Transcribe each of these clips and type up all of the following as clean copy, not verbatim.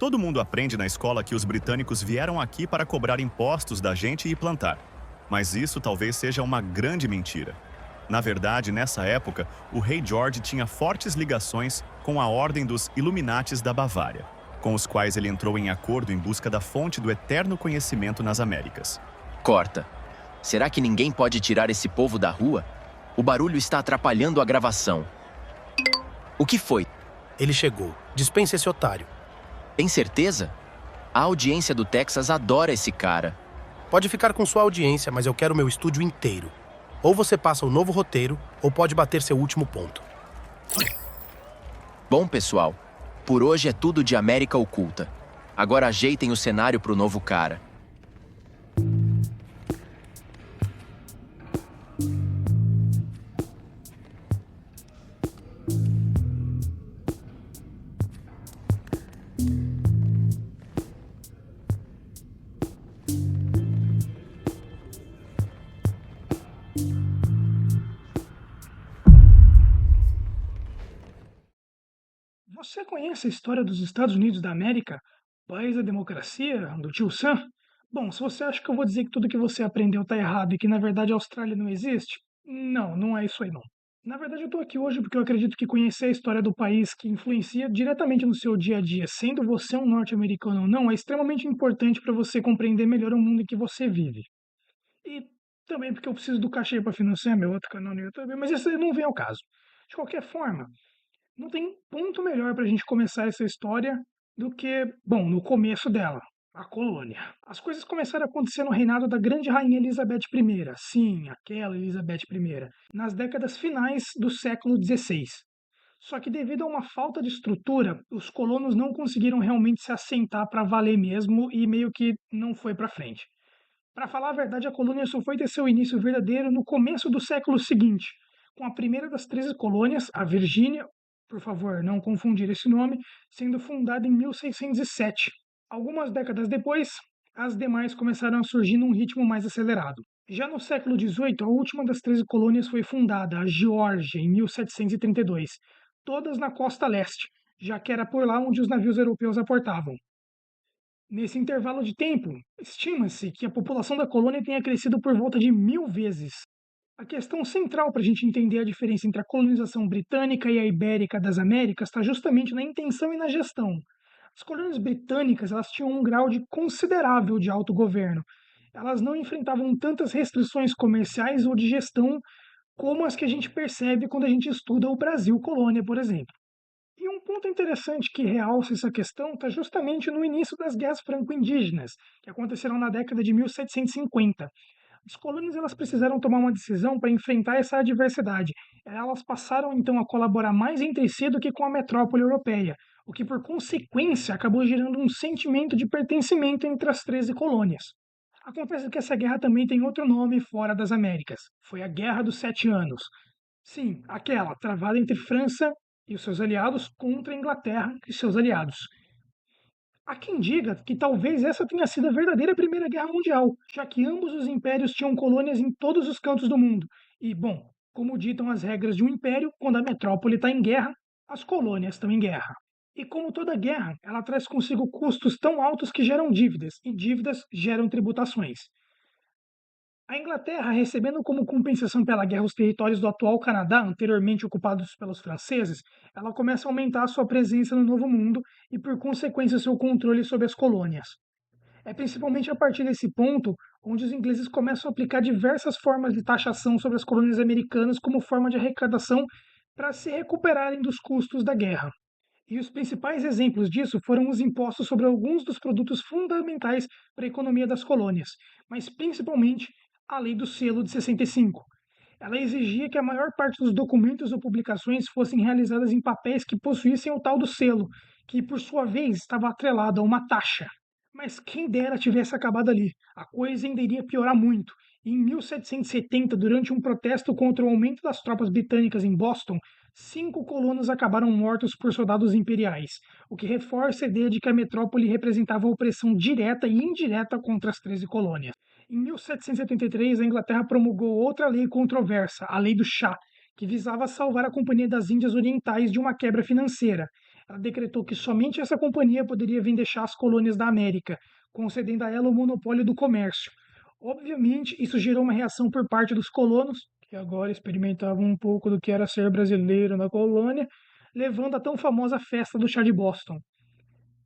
Todo mundo aprende na escola que os britânicos vieram aqui para cobrar impostos da gente e plantar. Mas isso talvez seja uma grande mentira. Na verdade, nessa época, o rei George tinha fortes ligações com a Ordem dos Illuminates da Bavária, com os quais ele entrou em acordo em busca da fonte do eterno conhecimento nas Américas. Corta. Será que ninguém pode tirar esse povo da rua? O barulho está atrapalhando a gravação. O que foi? Ele chegou. Dispense esse otário. Tem certeza? A audiência do Texas adora esse cara. Pode ficar com sua audiência, mas eu quero meu estúdio inteiro. Ou você passa o novo roteiro, ou pode bater seu último ponto. Bom, pessoal, por hoje é tudo de América Oculta. Agora ajeitem o cenário pro novo cara. Você conhece a história dos Estados Unidos da América? País da democracia, do tio Sam? Bom, se você acha que eu vou dizer que tudo que você aprendeu está errado e que na verdade a Austrália não existe, não, não é isso aí não. Na verdade eu estou aqui hoje porque eu acredito que conhecer a história do país que influencia diretamente no seu dia a dia, sendo você um norte-americano ou não, é extremamente importante para você compreender melhor o mundo em que você vive. E também porque eu preciso do cachê para financiar meu outro canal no YouTube, mas isso aí não vem ao caso. De qualquer forma, não tem ponto melhor para a gente começar essa história do que, bom, no começo dela, a colônia. As coisas começaram a acontecer no reinado da grande rainha Elizabeth I, sim, aquela Elizabeth I, nas décadas finais do século XVI. Só que devido a uma falta de estrutura, os colonos não conseguiram realmente se assentar para valer mesmo e meio que não foi para frente. Para falar a verdade, a colônia só foi ter seu início verdadeiro no começo do século seguinte, com a primeira das 13 colônias, a Virgínia, por favor, não confundir esse nome, sendo fundada em 1607. Algumas décadas depois, as demais começaram a surgir num ritmo mais acelerado. Já no século XVIII, a última das 13 colônias foi fundada, a Geórgia, em 1732, todas na costa leste, já que era por lá onde os navios europeus aportavam. Nesse intervalo de tempo, estima-se que a população da colônia tenha crescido por volta de 1000 vezes. A questão central para a gente entender a diferença entre a colonização britânica e a ibérica das Américas está justamente na intenção e na gestão. As colônias britânicas elas tinham um grau de considerável de autogoverno. Elas não enfrentavam tantas restrições comerciais ou de gestão como as que a gente percebe quando a gente estuda o Brasil colônia, por exemplo. E um ponto interessante que realça essa questão está justamente no início das guerras franco-indígenas, que aconteceram na década de 1750. As colônias elas precisaram tomar uma decisão para enfrentar essa adversidade. Elas passaram então a colaborar mais entre si do que com a metrópole europeia, o que por consequência acabou gerando um sentimento de pertencimento entre as 13 colônias. Acontece que essa guerra também tem outro nome fora das Américas. Foi a Guerra dos Sete Anos. Sim, aquela travada entre França e os seus aliados contra a Inglaterra e seus aliados. Há quem diga que talvez essa tenha sido a verdadeira Primeira Guerra Mundial, já que ambos os impérios tinham colônias em todos os cantos do mundo. E, bom, como ditam as regras de um império, quando a metrópole está em guerra, as colônias estão em guerra. E como toda guerra, ela traz consigo custos tão altos que geram dívidas, e dívidas geram tributações. A Inglaterra, recebendo como compensação pela guerra os territórios do atual Canadá, anteriormente ocupados pelos franceses, ela começa a aumentar a sua presença no Novo Mundo e, por consequência, seu controle sobre as colônias. É principalmente a partir desse ponto onde os ingleses começam a aplicar diversas formas de taxação sobre as colônias americanas como forma de arrecadação para se recuperarem dos custos da guerra. E os principais exemplos disso foram os impostos sobre alguns dos produtos fundamentais para a economia das colônias, mas principalmente a Lei do Selo de 65. Ela exigia que a maior parte dos documentos ou publicações fossem realizadas em papéis que possuíssem o tal do selo, que por sua vez estava atrelado a uma taxa. Mas quem dera tivesse acabado ali, a coisa ainda iria piorar muito. E em 1770, durante um protesto contra o aumento das tropas britânicas em Boston, 5 colonos acabaram mortos por soldados imperiais, o que reforça a ideia de que a metrópole representava opressão direta e indireta contra as 13 colônias. Em 1773, a Inglaterra promulgou outra lei controversa, a Lei do Chá, que visava salvar a Companhia das Índias Orientais de uma quebra financeira. ela decretou que somente essa companhia poderia vir deixar as colônias da América, concedendo a ela o monopólio do comércio. Obviamente, isso gerou uma reação por parte dos colonos, que agora experimentavam um pouco do que era ser brasileiro na colônia, levando à tão famosa festa do chá de Boston.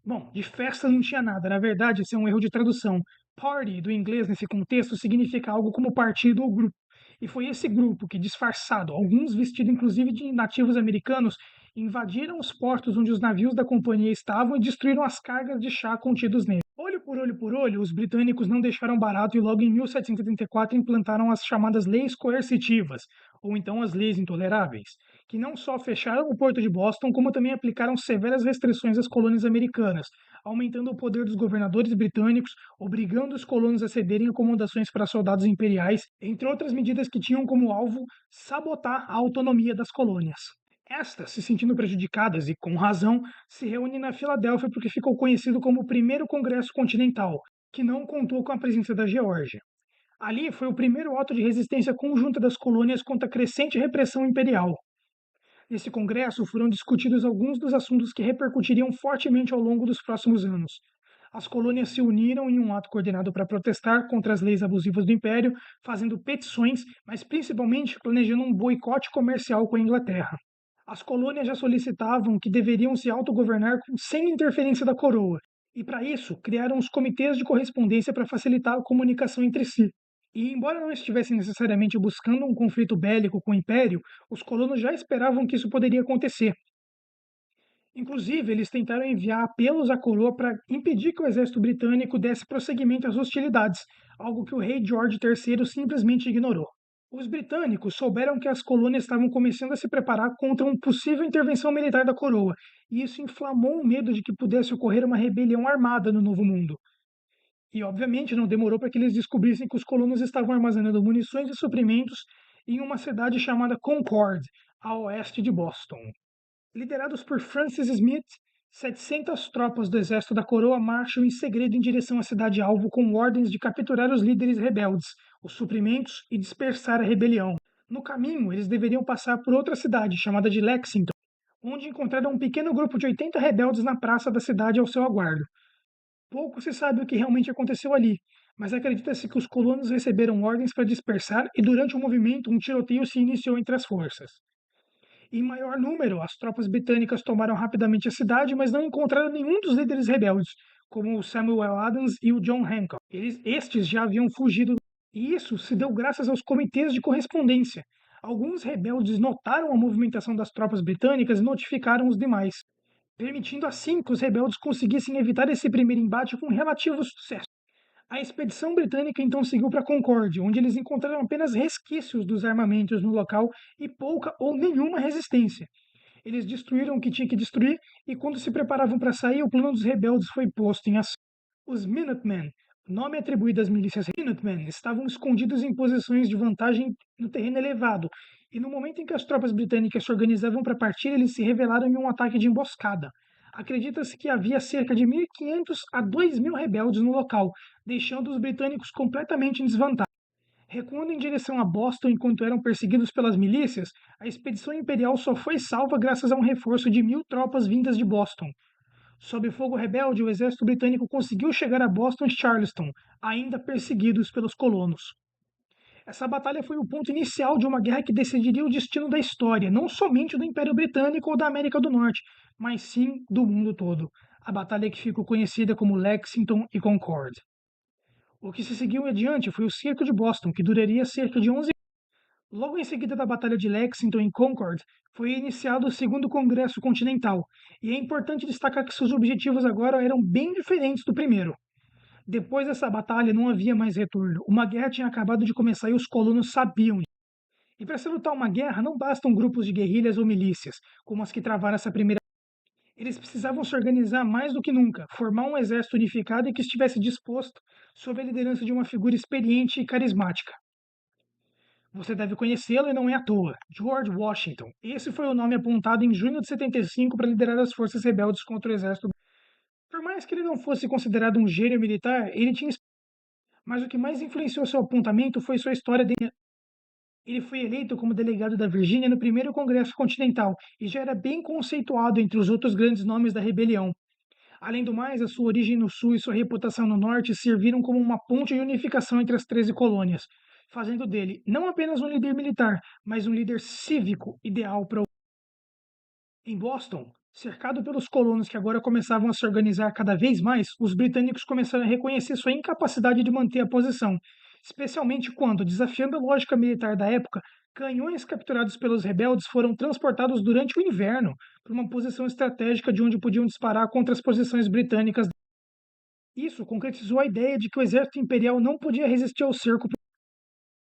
Bom, de festa não tinha nada, na verdade, esse é um erro de tradução. Party, do inglês nesse contexto, significa algo como partido ou grupo. E foi esse grupo que, disfarçado, alguns vestidos inclusive de nativos americanos, invadiram os portos onde os navios da companhia estavam e destruíram as cargas de chá contidos neles. Olho por olho, os britânicos não deixaram barato e logo em 1784 implantaram as chamadas leis coercitivas, ou então as leis intoleráveis, que não só fecharam o porto de Boston, como também aplicaram severas restrições às colônias americanas, aumentando o poder dos governadores britânicos, obrigando os colonos a cederem acomodações para soldados imperiais, entre outras medidas que tinham como alvo sabotar a autonomia das colônias. Estas, se sentindo prejudicadas e com razão, se reúnem na Filadélfia porque ficou conhecido como o Primeiro Congresso Continental, que não contou com a presença da Geórgia. Ali foi o primeiro ato de resistência conjunta das colônias contra a crescente repressão imperial. Nesse congresso foram discutidos alguns dos assuntos que repercutiriam fortemente ao longo dos próximos anos. As colônias se uniram em um ato coordenado para protestar contra as leis abusivas do Império, fazendo petições, mas principalmente planejando um boicote comercial com a Inglaterra. As colônias já solicitavam que deveriam se autogovernar sem interferência da coroa, e para isso criaram os comitês de correspondência para facilitar a comunicação entre si. E embora não estivessem necessariamente buscando um conflito bélico com o Império, os colonos já esperavam que isso poderia acontecer. Inclusive, eles tentaram enviar apelos à coroa para impedir que o exército britânico desse prosseguimento às hostilidades, algo que o rei George III simplesmente ignorou. Os britânicos souberam que as colônias estavam começando a se preparar contra uma possível intervenção militar da coroa, e isso inflamou o medo de que pudesse ocorrer uma rebelião armada no Novo Mundo. E, obviamente, não demorou para que eles descobrissem que os colonos estavam armazenando munições e suprimentos em uma cidade chamada Concord, a oeste de Boston. Liderados por Francis Smith, 700 tropas do exército da coroa marcham em segredo em direção à cidade-alvo com ordens de capturar os líderes rebeldes, os suprimentos e dispersar a rebelião. No caminho, eles deveriam passar por outra cidade, chamada de Lexington, onde encontraram um pequeno grupo de 80 rebeldes na praça da cidade ao seu aguardo. Pouco se sabe o que realmente aconteceu ali, mas acredita-se que os colonos receberam ordens para dispersar e durante o movimento um tiroteio se iniciou entre as forças. Em maior número, as tropas britânicas tomaram rapidamente a cidade, mas não encontraram nenhum dos líderes rebeldes, como o Samuel Adams e o John Hancock. Estes já haviam fugido, e isso se deu graças aos comitês de correspondência. Alguns rebeldes notaram a movimentação das tropas britânicas e notificaram os demais, permitindo assim que os rebeldes conseguissem evitar esse primeiro embate com relativo sucesso. A expedição britânica então seguiu para Concórdia, onde eles encontraram apenas resquícios dos armamentos no local e pouca ou nenhuma resistência. Eles destruíram o que tinha que destruir e, quando se preparavam para sair, o plano dos rebeldes foi posto em ação. Os Minutemen, nome atribuído às milícias Minutemen, estavam escondidos em posições de vantagem no terreno elevado, e no momento em que as tropas britânicas se organizavam para partir, eles se revelaram em um ataque de emboscada. Acredita-se que havia cerca de 1.500 a 2.000 rebeldes no local, deixando os britânicos completamente em desvantagem. Recuando em direção a Boston enquanto eram perseguidos pelas milícias, a expedição imperial só foi salva graças a um reforço de 1.000 tropas vindas de Boston. Sob fogo rebelde, o exército britânico conseguiu chegar a Boston e Charleston, ainda perseguidos pelos colonos. Essa batalha foi o ponto inicial de uma guerra que decidiria o destino da história, não somente do Império Britânico ou da América do Norte, mas sim do mundo todo. A batalha que ficou conhecida como Lexington e Concord. O que se seguiu adiante foi o Cerco de Boston, que duraria cerca de 11 anos. Logo em seguida da Batalha de Lexington e Concord, foi iniciado o Segundo Congresso Continental, e é importante destacar que seus objetivos agora eram bem diferentes do primeiro. Depois dessa batalha não havia mais retorno. Uma guerra tinha acabado de começar e os colonos sabiam. E para se lutar uma guerra não bastam grupos de guerrilhas ou milícias, como as que travaram essa primeira. Eles precisavam se organizar mais do que nunca, formar um exército unificado e que estivesse disposto sob a liderança de uma figura experiente e carismática. Você deve conhecê-lo e não é à toa, George Washington. Esse foi o nome apontado em junho de 75 para liderar as forças rebeldes contra o exército. Por mais que ele não fosse considerado um gênio militar, ele tinha. Mas o que mais influenciou seu apontamento foi sua história. Ele foi eleito como delegado da Virgínia no primeiro Congresso Continental e já era bem conceituado entre os outros grandes nomes da rebelião. Além do mais, a sua origem no sul e sua reputação no norte serviram como uma ponte de unificação entre as 13 colônias, fazendo dele não apenas um líder militar, mas um líder cívico ideal para o. Em Boston, cercado pelos colonos que agora começavam a se organizar cada vez mais, os britânicos começaram a reconhecer sua incapacidade de manter a posição, especialmente quando, desafiando a lógica militar da época, canhões capturados pelos rebeldes foram transportados durante o inverno para uma posição estratégica de onde podiam disparar contra as posições britânicas. Isso concretizou a ideia de que o exército imperial não podia resistir ao cerco,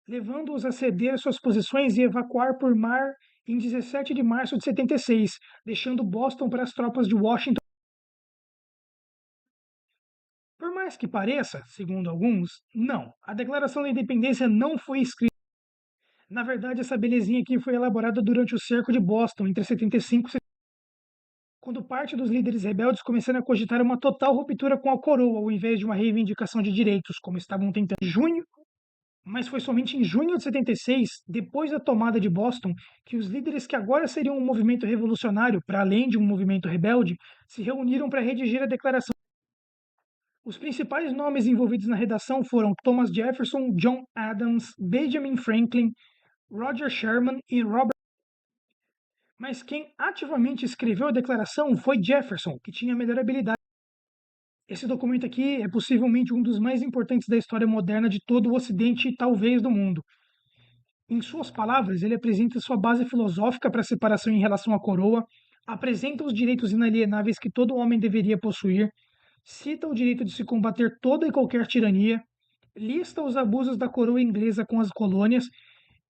levando-os a ceder suas posições e evacuar por mar em 17 de março de 76, deixando Boston para as tropas de Washington. Por mais que pareça, segundo alguns, não, a Declaração da Independência não foi escrita. Na verdade, essa belezinha aqui foi elaborada durante o cerco de Boston, entre 75 e 70, quando parte dos líderes rebeldes começaram a cogitar uma total ruptura com a coroa, ao invés de uma reivindicação de direitos, como estavam tentando em junho. Mas foi somente em junho de 76, depois da tomada de Boston, que os líderes que agora seriam um movimento revolucionário, para além de um movimento rebelde, se reuniram para redigir a declaração. Os principais nomes envolvidos na redação foram Thomas Jefferson, John Adams, Benjamin Franklin, Roger Sherman e Robert. Mas quem ativamente escreveu a declaração foi Jefferson, que tinha a melhor habilidade. Esse documento aqui é possivelmente um dos mais importantes da história moderna de todo o Ocidente e talvez do mundo. Em suas palavras, ele apresenta sua base filosófica para a separação em relação à coroa, apresenta os direitos inalienáveis que todo homem deveria possuir, cita o direito de se combater toda e qualquer tirania, lista os abusos da coroa inglesa com as colônias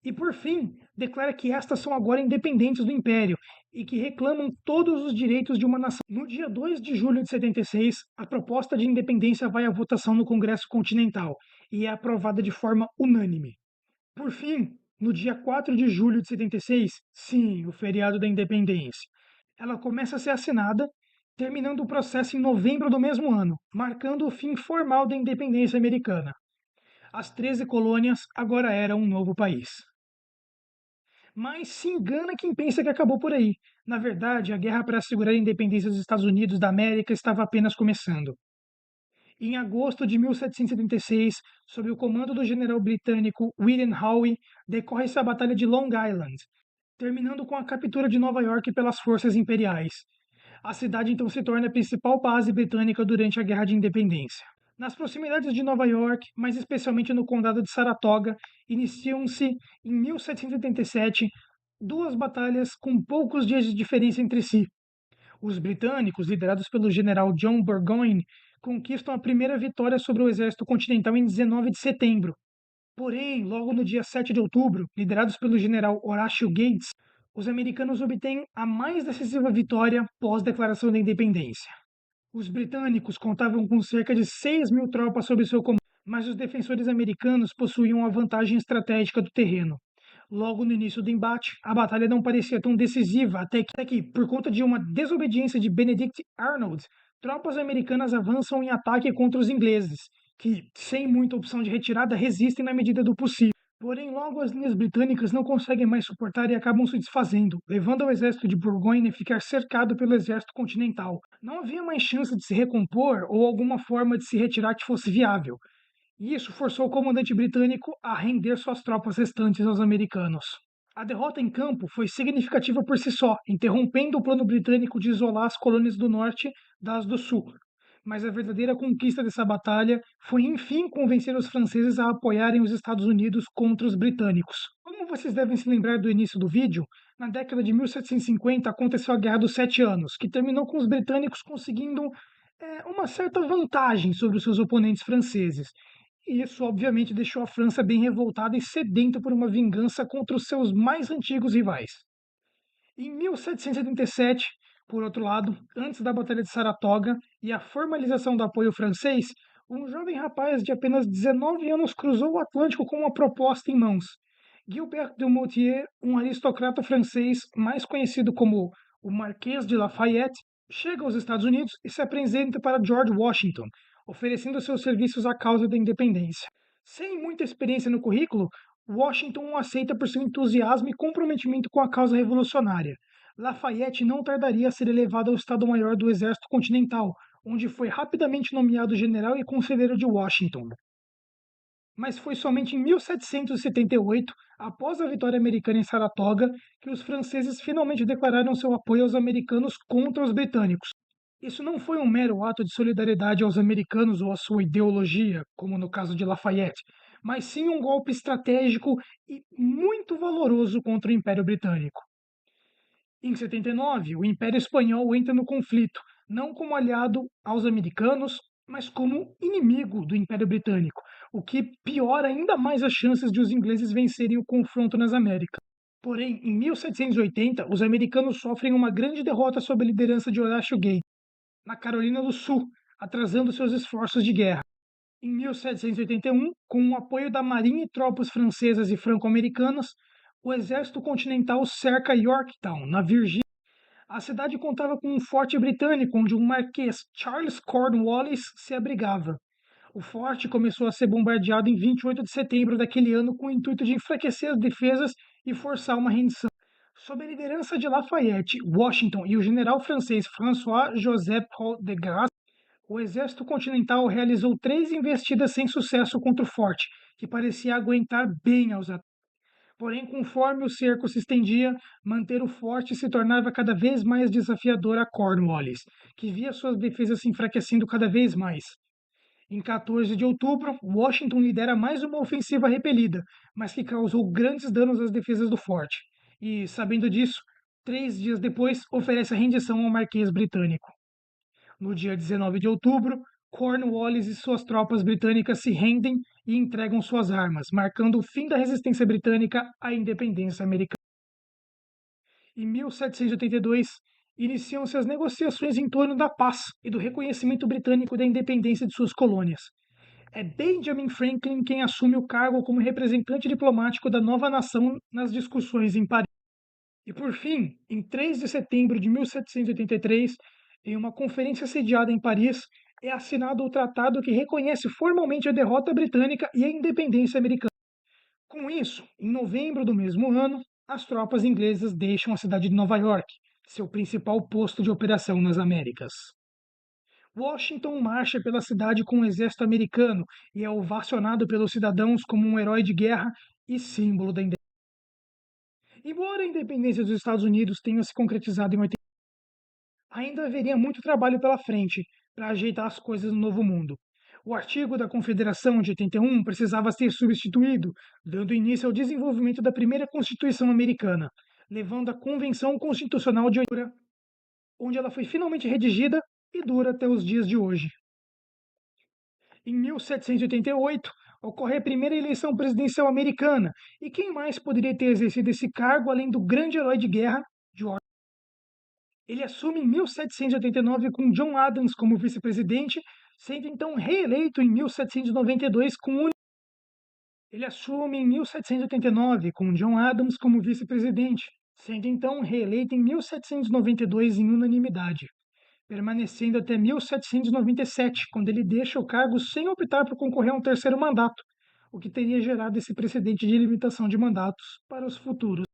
e, por fim, declara que estas são agora independentes do Império e que reclamam todos os direitos de uma nação. No dia 2 de julho de 76, a proposta de independência vai à votação no Congresso Continental e é aprovada de forma unânime. Por fim, no dia 4 de julho de 76, sim, o feriado da independência, ela começa a ser assinada, terminando o processo em novembro do mesmo ano, marcando o fim formal da independência americana. As 13 colônias agora eram um novo país. Mas se engana quem pensa que acabou por aí. Na verdade, a guerra para assegurar a independência dos Estados Unidos da América estava apenas começando. Em agosto de 1776, sob o comando do general britânico William Howe, decorre-se a Batalha de Long Island, terminando com a captura de Nova York pelas forças imperiais. A cidade então se torna a principal base britânica durante a Guerra de Independência. Nas proximidades de Nova York, mais especialmente no condado de Saratoga, iniciam-se, em 1787, duas batalhas com poucos dias de diferença entre si. Os britânicos, liderados pelo general John Burgoyne, conquistam a primeira vitória sobre o exército continental em 19 de setembro. Porém, logo no dia 7 de outubro, liderados pelo general Horatio Gates, os americanos obtêm a mais decisiva vitória pós-declaração da independência. Os britânicos contavam com cerca de 6.000 tropas sob seu comando, mas os defensores americanos possuíam a vantagem estratégica do terreno. Logo no início do embate, a batalha não parecia tão decisiva até que, por conta de uma desobediência de Benedict Arnold, tropas americanas avançam em ataque contra os ingleses, que, sem muita opção de retirada, resistem na medida do possível. Porém, logo as linhas britânicas não conseguem mais suportar e acabam se desfazendo, levando ao exército de Burgoyne a ficar cercado pelo exército continental. Não havia mais chance de se recompor ou alguma forma de se retirar que fosse viável. E isso forçou o comandante britânico a render suas tropas restantes aos americanos. A derrota em campo foi significativa por si só, interrompendo o plano britânico de isolar as colônias do norte das do sul. Mas a verdadeira conquista dessa batalha foi, enfim, convencer os franceses a apoiarem os Estados Unidos contra os britânicos. Como vocês devem se lembrar do início do vídeo, na década de 1750 aconteceu a Guerra dos 7 Anos, que terminou com os britânicos conseguindo uma certa vantagem sobre os seus oponentes franceses. E isso, obviamente, deixou a França bem revoltada e sedenta por uma vingança contra os seus mais antigos rivais. Em 1777, por outro lado, antes da Batalha de Saratoga e a formalização do apoio francês, um jovem rapaz de apenas 19 anos cruzou o Atlântico com uma proposta em mãos. Gilbert de Motier, um aristocrata francês mais conhecido como o Marquês de Lafayette, chega aos Estados Unidos e se apresenta para George Washington, oferecendo seus serviços à causa da independência. Sem muita experiência no currículo, Washington o aceita por seu entusiasmo e comprometimento com a causa revolucionária. Lafayette não tardaria a ser elevado ao Estado-Maior do Exército Continental, onde foi rapidamente nomeado general e conselheiro de Washington. Mas foi somente em 1778, após a vitória americana em Saratoga, que os franceses finalmente declararam seu apoio aos americanos contra os britânicos. Isso não foi um mero ato de solidariedade aos americanos ou à sua ideologia, como no caso de Lafayette, mas sim um golpe estratégico e muito valoroso contra o Império Britânico. Em 79, o Império Espanhol entra no conflito, não como aliado aos americanos, mas como inimigo do Império Britânico, o que piora ainda mais as chances de os ingleses vencerem o confronto nas Américas. Porém, em 1780, os americanos sofrem uma grande derrota sob a liderança de Horatio Gates, na Carolina do Sul, atrasando seus esforços de guerra. Em 1781, com o apoio da marinha e tropas francesas e franco-americanas, o exército continental cerca Yorktown, na Virgínia. A cidade contava com um forte britânico, onde o marquês Charles Cornwallis se abrigava. O forte começou a ser bombardeado em 28 de setembro daquele ano com o intuito de enfraquecer as defesas e forçar uma rendição. Sob a liderança de Lafayette, Washington e o general francês François-Joseph Paul de Grasse, o exército continental realizou 3 investidas sem sucesso contra o forte, que parecia aguentar bem aos ataques. Porém, conforme o cerco se estendia, manter o forte se tornava cada vez mais desafiador a Cornwallis, que via suas defesas se enfraquecendo cada vez mais. Em 14 de outubro, Washington lidera mais uma ofensiva repelida, mas que causou grandes danos às defesas do forte. E, sabendo disso, 3 dias depois, oferece a rendição ao Marquês Britânico. No dia 19 de outubro, Cornwallis e suas tropas britânicas se rendem e entregam suas armas, marcando o fim da resistência britânica à independência americana. Em 1782, iniciam-se as negociações em torno da paz e do reconhecimento britânico da independência de suas colônias. É Benjamin Franklin quem assume o cargo como representante diplomático da nova nação nas discussões em Paris. E por fim, em 3 de setembro de 1783, em uma conferência sediada em Paris, é assinado o tratado que reconhece formalmente a derrota britânica e a independência americana. Com isso, em novembro do mesmo ano, as tropas inglesas deixam a cidade de Nova York, seu principal posto de operação nas Américas. Washington marcha pela cidade com o exército americano e é ovacionado pelos cidadãos como um herói de guerra e símbolo da independência. Embora a independência dos Estados Unidos tenha se concretizado em 80, ainda haveria muito trabalho pela frente para ajeitar as coisas no novo mundo. O artigo da Confederação de 81 precisava ser substituído, dando início ao desenvolvimento da primeira Constituição americana, levando à Convenção Constitucional de 80, onde ela foi finalmente redigida e dura até os dias de hoje. Em 1788, ocorre a primeira eleição presidencial americana, e quem mais poderia ter exercido esse cargo além do grande herói de guerra, George? Ele assume em 1789 com John Adams como vice-presidente, sendo então reeleito em 1792 com Ele assume em 1789 com John Adams como vice-presidente, sendo então reeleito em 1792 em unanimidade, permanecendo até 1797, quando ele deixa o cargo sem optar por concorrer a um terceiro mandato, o que teria gerado esse precedente de limitação de mandatos para os futuros